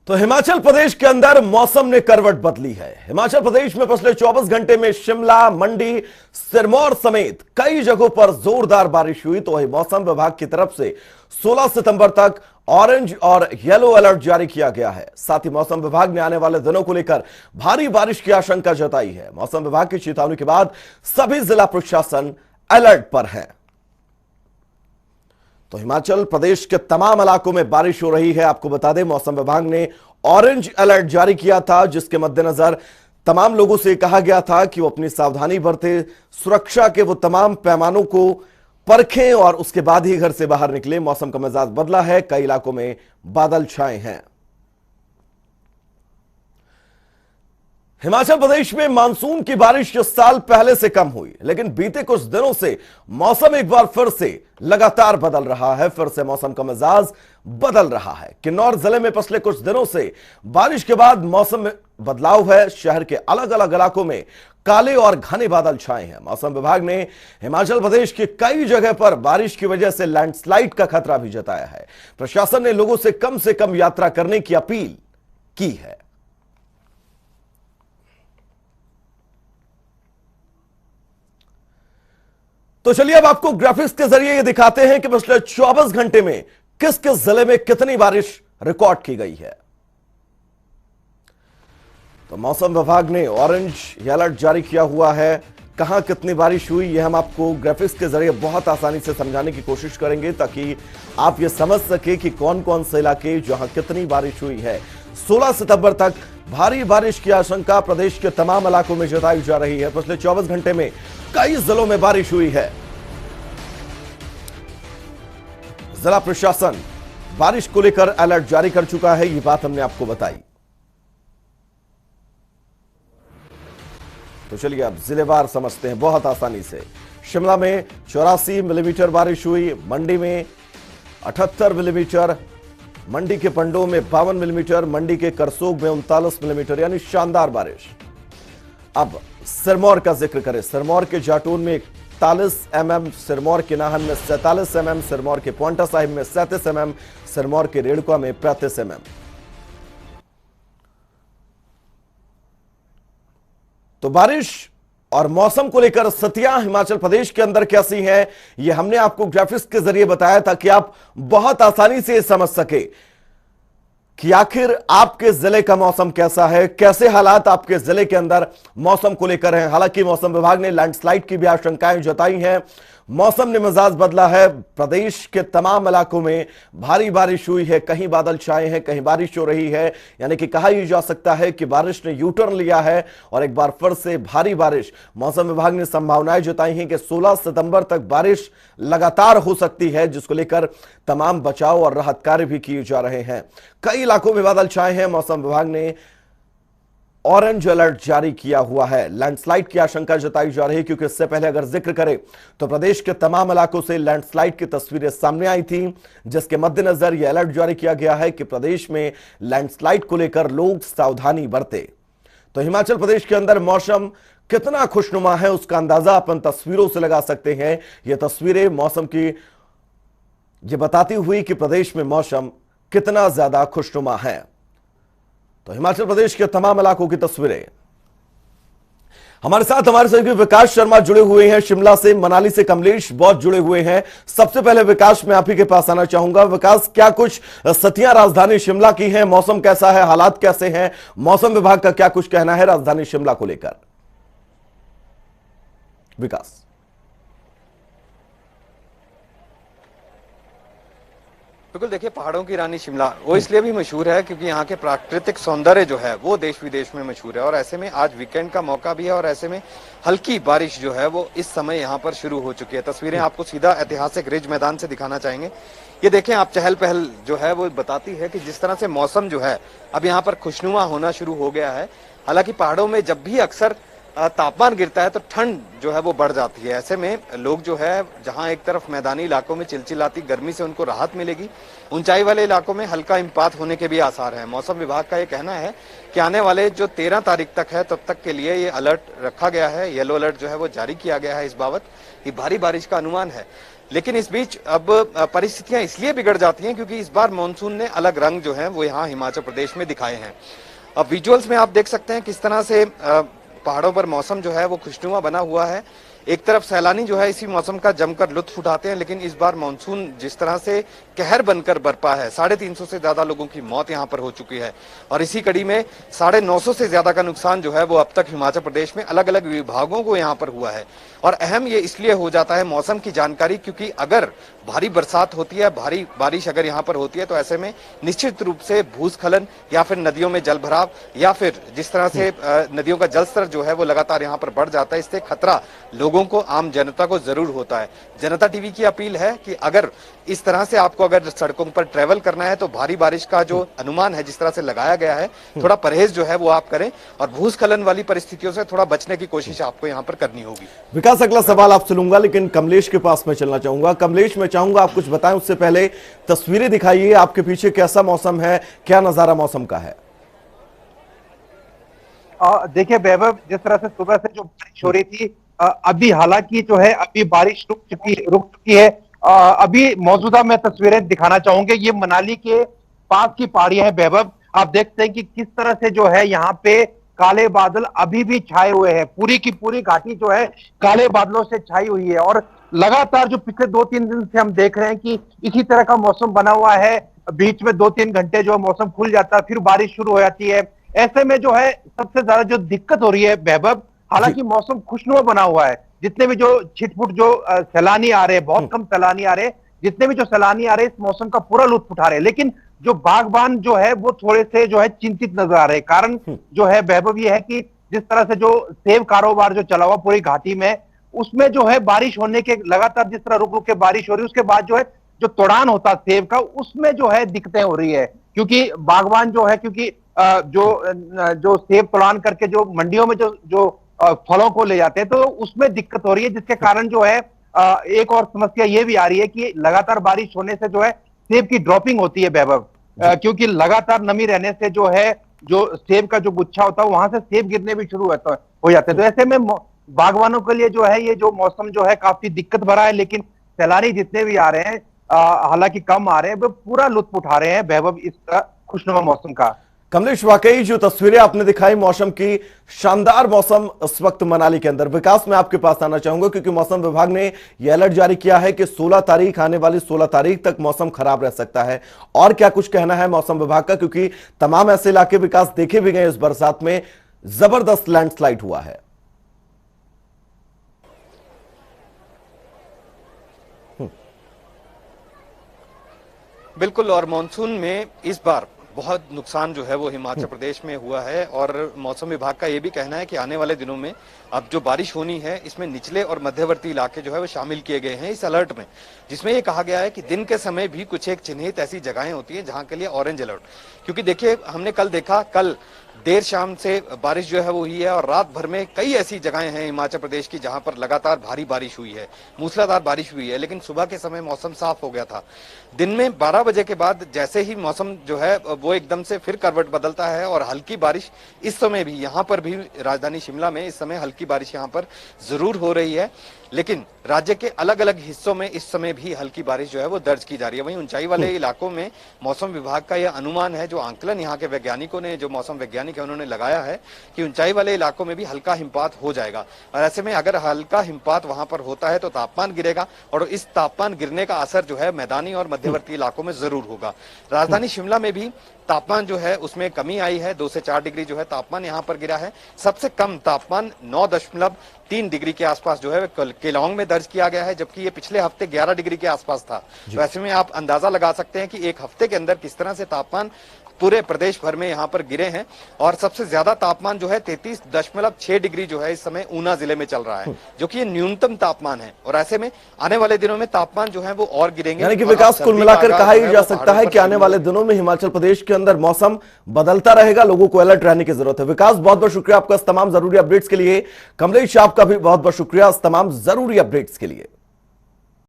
तो हिमाचल प्रदेश के अंदर मौसम ने करवट बदली है। हिमाचल प्रदेश में पिछले 24 घंटे में शिमला, मंडी, सिरमौर समेत कई जगहों पर जोरदार बारिश हुई। तो वही मौसम विभाग की तरफ से 16 सितंबर तक ऑरेंज और येलो अलर्ट जारी किया गया है। साथ ही मौसम विभाग ने आने वाले दिनों को लेकर भारी बारिश की आशंका जताई है। मौसम विभाग की चेतावनी के बाद सभी जिला प्रशासन अलर्ट पर है। तो हिमाचल प्रदेश के तमाम इलाकों में बारिश हो रही है। आपको बता दें, मौसम विभाग ने ऑरेंज अलर्ट जारी किया था, जिसके मद्देनजर तमाम लोगों से कहा गया था कि वो अपनी सावधानी बरतें, सुरक्षा के वो तमाम पैमानों को परखें और उसके बाद ही घर से बाहर निकले। मौसम का मिजाज बदला है, कई इलाकों में बादल छाए हैं। हिमाचल प्रदेश में मानसून की बारिश इस साल पहले से कम हुई, लेकिन बीते कुछ दिनों से मौसम एक बार फिर से लगातार बदल रहा है। फिर से मौसम का मिजाज बदल रहा है। किन्नौर जिले में पिछले कुछ दिनों से बारिश के बाद मौसम में बदलाव है। शहर के अलग अलग इलाकों में काले और घने बादल छाए हैं। मौसम विभाग ने हिमाचल प्रदेश की कई जगह पर बारिश की वजह से लैंडस्लाइड का खतरा भी जताया है। प्रशासन ने लोगों से कम यात्रा करने की अपील की है। तो चलिए अब आपको ग्राफिक्स के जरिए ये दिखाते हैं कि पिछले 24 घंटे में किस किस जिले में कितनी बारिश रिकॉर्ड की गई है। तो मौसम विभाग ने ऑरेंज अलर्ट जारी किया हुआ है। कहां कितनी बारिश हुई यह हम आपको ग्राफिक्स के जरिए बहुत आसानी से समझाने की कोशिश करेंगे, ताकि आप ये समझ सके कि कौन कौन से इलाके जहां कितनी बारिश हुई है। 16 सितंबर तक भारी बारिश की आशंका प्रदेश के तमाम इलाकों में जताई जा रही है। पिछले 24 घंटे में कई जिलों में बारिश हुई है। जिला प्रशासन बारिश को लेकर अलर्ट जारी कर चुका है, ये बात हमने आपको बताई। तो चलिए अब जिलेवार समझते हैं बहुत आसानी से। शिमला में 84 मिलीमीटर बारिश हुई, मंडी में 78 मिलीमीटर, मंडी के पंडोह में 52 मिलीमीटर, मंडी के करसोग में 39 मिलीमीटर, यानी शानदार बारिश। अब सिरमौर का जिक्र करें, सिरमौर के जाटून में 41 mm, सिरमौर के नाहन में 47 mm, सिरमौर के पोंटा साहिब में 37 mm, सिरमौर के रेड़ुका में 35 mm। तो बारिश और मौसम को लेकर स्थितियां हिमाचल प्रदेश के अंदर कैसी हैं, यह हमने आपको ग्राफिक्स के जरिए बताया ताकि आप बहुत आसानी से समझ सके कि आखिर आपके जिले का मौसम कैसा है, कैसे हालात आपके जिले के अंदर मौसम को लेकर हैं। हालांकि मौसम विभाग ने लैंडस्लाइड की भी आशंकाएं जताई हैं। मौसम ने मिजाज बदला है। प्रदेश के तमाम इलाकों में भारी बारिश हुई है, कहीं बादल छाए हैं, कहीं बारिश हो रही है। यानी कि कहा यह जा सकता है कि बारिश ने यू टर्न लिया है और एक बार फिर से भारी बारिश। मौसम विभाग ने संभावनाएं जताई हैं कि 16 सितंबर तक बारिश लगातार हो सकती है, जिसको लेकर तमाम बचाव और राहत कार्य भी किए जा रहे हैं। कई इलाकों में बादल छाए हैं। मौसम विभाग ने ऑरेंज अलर्ट जारी किया हुआ है। लैंडस्लाइड की आशंका जताई जा रही है, क्योंकि इससे पहले अगर जिक्र करें तो प्रदेश के तमाम इलाकों से लैंडस्लाइड की तस्वीरें सामने आई थी, जिसके मद्देनजर यह अलर्ट जारी किया गया है कि प्रदेश में लैंडस्लाइड को लेकर लोग सावधानी बरते। तो हिमाचल प्रदेश के अंदर मौसम कितना खुशनुमा है उसका अंदाजा अपन तस्वीरों से लगा सकते हैं। यह तस्वीरें मौसम की ये बताती हुई कि प्रदेश में मौसम कितना ज्यादा खुशनुमा है। तो हिमाचल प्रदेश के तमाम इलाकों की तस्वीरें हमारे साथ हमारे सहयोगी विकास शर्मा जुड़े हुए हैं शिमला से, मनाली से कमलेश बहुत जुड़े हुए हैं। सबसे पहले विकास, मैं आप ही के पास आना चाहूंगा। विकास, क्या कुछ स्थितियां राजधानी शिमला की हैं, मौसम कैसा है, हालात कैसे हैं, मौसम विभाग का क्या कुछ कहना है राजधानी शिमला को लेकर? विकास। बिल्कुल, देखिए पहाड़ों की रानी शिमला वो इसलिए भी मशहूर है क्योंकि यहाँ के प्राकृतिक सौंदर्य जो है वो देश विदेश में मशहूर है। और ऐसे में आज वीकेंड का मौका भी है और ऐसे में हल्की बारिश जो है वो इस समय यहाँ पर शुरू हो चुकी है। तस्वीरें आपको सीधा ऐतिहासिक रिज मैदान से दिखाना चाहेंगे। ये देखें आप, चहल पहल जो है वो बताती है कि जिस तरह से मौसम जो है अब यहाँ पर खुशनुमा होना शुरू हो गया है। हालांकि पहाड़ों में जब भी अक्सर तापमान गिरता है तो ठंड जो है वो बढ़ जाती है। ऐसे में लोग जो है जहां एक तरफ मैदानी इलाकों में चिलचिलाती गर्मी से उनको राहत मिलेगी, ऊंचाई वाले इलाकों में हल्का हिमपात होने के भी आसार हैं। मौसम विभाग का ये कहना है कि आने वाले जो 13 तारीख तक है तब तक के लिए ये अलर्ट रखा गया है, येलो अलर्ट जो है वो जारी किया गया है इस बाबत कि भारी बारिश का अनुमान है। लेकिन इस बीच अब परिस्थितियां इसलिए बिगड़ जाती हैं क्योंकि इस बार मानसून ने अलग रंग जो है वो यहाँ हिमाचल प्रदेश में दिखाए हैं। अब विजुअल्स में आप देख सकते हैं किस तरह से पहाड़ों पर मौसम जो है वो खुशनुमा बना हुआ है। एक तरफ सैलानी जो है इसी मौसम का जमकर लुत्फ उठाते हैं, लेकिन इस बार मानसून जिस तरह से कहर बनकर बरपा है, 350 से ज्यादा लोगों की मौत यहां पर हो चुकी है और इसी कड़ी में 950 से ज्यादा का नुकसान जो है वो अब तक हिमाचल प्रदेश में अलग अलग विभागों को यहां पर हुआ है। और अहम ये इसलिए हो जाता है मौसम की जानकारी, क्योंकि अगर भारी बरसात होती है, भारी बारिश अगर यहाँ पर होती है, तो ऐसे में निश्चित रूप से भूस्खलन या फिर नदियों में जल भराव या फिर जिस तरह से नदियों का जलस्तर जो है वो लगातार यहाँ पर बढ़ जाता है, इससे खतरा लोगों को, आम जनता को जरूर होता है। जनता टीवी की अपील है कि अगर इस तरह से आपको अगर सड़कों पर ट्रेवल करना है तो भारी बारिश का जो अनुमान है जिस तरह से लगाया गया है, थोड़ा परहेज जो है वो आप करें और भूस्खलन वाली परिस्थितियों से थोड़ा बचने की कोशिश आपको यहाँ पर करनी होगी। विकास, अगला सवाल आपसे लूंगा, लेकिन कमलेश के पास में चलना चाहूंगा। कमलेश, मैं चाहूंगा आप कुछ बताएं, उससे पहले तस्वीरें दिखाइए, आपके पीछे कैसा मौसम है, क्या नजारा मौसम का है? देखिए वैभव, जिस तरह से सुबह से जो बारिश हो रही थी, अभी हालांकि जो है अभी बारिश रुक चुकी है। अभी मौजूदा मैं तस्वीरें दिखाना चाहूंगा, ये मनाली के पास की पहाड़ियां हैं वैभव। आप देखते हैं कि किस तरह से जो है यहाँ पे काले बादल अभी भी छाए हुए हैं, पूरी की पूरी घाटी जो है काले बादलों से छाई हुई है और लगातार जो पिछले 2-3 दिन से हम देख रहे हैं कि इसी तरह का मौसम बना हुआ है। बीच में 2-3 घंटे जो मौसम खुल जाता है, फिर बारिश शुरू हो जाती है। ऐसे में जो है सबसे ज्यादा जो दिक्कत हो रही है वैभव, हालांकि मौसम खुशनुमा बना हुआ है, जितने भी जो छिटपुट जो सैलानी आ रहे हैं, बहुत कम सैलानी आ रहे हैं, जितने भी जो सैलानी आ रहे हैं इस मौसम का पूरा लुत्फ उठा रहे हैं, लेकिन जो बागबान जो है वो थोड़े से जो है चिंतित नजर आ रहे हैं। कारण जो है वैभव ये है कि जिस तरह से जो सेब कारोबार जो चला हुआ पूरी घाटी में, उसमें जो है बारिश होने के लगातार जिस तरह रुक रुक के बारिश हो रही है, उसके बाद जो है जो तोड़ान होता सेब का, उसमें जो है दिक्कतें हो रही है, क्योंकि बागवान जो है, क्योंकि जो सेब तोड़ान करके जो मंडियों में जो फलों को ले जाते हैं, तो उसमें दिक्कत हो रही है, जिसके कारण जो है एक और समस्या ये भी आ रही है कि लगातार बारिश होने से जो है सेब की ड्रॉपिंग होती है वैभव, क्योंकि लगातार नमी रहने से जो है जो सेब का जो गुच्छा होता है वहां से सेब गिरने भी शुरू हो जाते हैं। तो ऐसे में बागवानों के लिए जो है ये जो मौसम जो है काफी दिक्कत भरा है, लेकिन सैलानी जितने भी आ रहे हैं, हालांकि कम आ रहे हैं, वो पूरा लुत्फ उठा रहे हैं वैभव इस खुशनुमा मौसम का। कमलेश, वाकई जो तस्वीरें आपने दिखाई मौसम की, शानदार मौसम इस वक्त मनाली के अंदर। विकास, मैं आपके पास आना चाहूंगा क्योंकि मौसम विभाग ने यह अलर्ट जारी किया है कि 16 तारीख, आने वाली 16 तारीख तक मौसम खराब रह सकता है। और क्या कुछ कहना है मौसम विभाग का, क्योंकि तमाम ऐसे इलाके विकास देखे भी गए इस बरसात में जबरदस्त लैंडस्लाइड हुआ है। बिल्कुल, और मानसून में इस बार बहुत नुकसान जो है वो हिमाचल प्रदेश में हुआ है और मौसम विभाग का ये भी कहना है कि आने वाले दिनों में अब जो बारिश होनी है इसमें निचले और मध्यवर्ती इलाके जो है वो शामिल किए गए हैं इस अलर्ट में, जिसमें ये कहा गया है कि दिन के समय भी कुछ एक चिन्हित ऐसी जगहें होती हैं जहां के लिए ऑरेंज अलर्ट, क्योंकि देखिए हमने कल देखा, कल देर शाम से बारिश जो है वो हुई है और रात भर में कई ऐसी जगहें हैं हिमाचल प्रदेश की जहां पर लगातार भारी बारिश हुई है, मूसलाधार बारिश हुई है, लेकिन सुबह के समय मौसम साफ हो गया था। दिन में 12 बजे के बाद जैसे ही मौसम जो है वो एकदम से फिर करवट बदलता है और हल्की बारिश इस समय भी यहाँ पर भी राजधानी शिमला में इस समय हल्की बारिश यहाँ पर जरूर हो रही है, लेकिन राज्य के अलग अलग हिस्सों में इस समय भी हल्की बारिश जो है वो दर्ज की जा रही है। वहीं ऊंचाई वाले इलाकों में मौसम विभाग का यह अनुमान है, जो आंकलन यहाँ के वैज्ञानिकों ने, जो मौसम वैज्ञानिक है उन्होंने लगाया है कि ऊंचाई वाले इलाकों में भी हल्का हिमपात हो जाएगा और ऐसे में अगर हल्का हिमपात वहां पर होता है तो तापमान गिरेगा और इस तापमान गिरने का असर जो है मैदानी और मध्यवर्ती इलाकों में जरूर होगा। राजधानी शिमला में भी तापमान जो है उसमें कमी आई है, 2 से 4 डिग्री जो है तापमान यहाँ पर गिरा है। सबसे कम तापमान 9.3 डिग्री के आसपास जो है केलांग में दर्ज किया गया है, जबकि ये पिछले हफ्ते 11 डिग्री के आसपास था। तो ऐसे में आप अंदाजा लगा सकते हैं कि एक हफ्ते के अंदर किस तरह से तापमान पूरे प्रदेश भर में यहाँ पर गिरे हैं और सबसे ज्यादा तापमान जो है 33.6 डिग्री जो है इस समय ऊना जिले में चल रहा है, जो कि ये न्यूनतम तापमान है और ऐसे में आने वाले दिनों में तापमान जो है वो और गिरेंगे। यानी कि विकास, कुल मिलाकर कहा ही जा सकता है कि आने वाले दिनों में हिमाचल प्रदेश के अंदर मौसम बदलता रहेगा, लोगों को अलर्ट रहने की जरूरत है। विकास, बहुत बहुत शुक्रिया आपका इस तमाम जरूरी अपडेट्स के लिए। कमलेश, आपका भी बहुत बहुत शुक्रिया इस तमाम जरूरी अपडेट्स के लिए।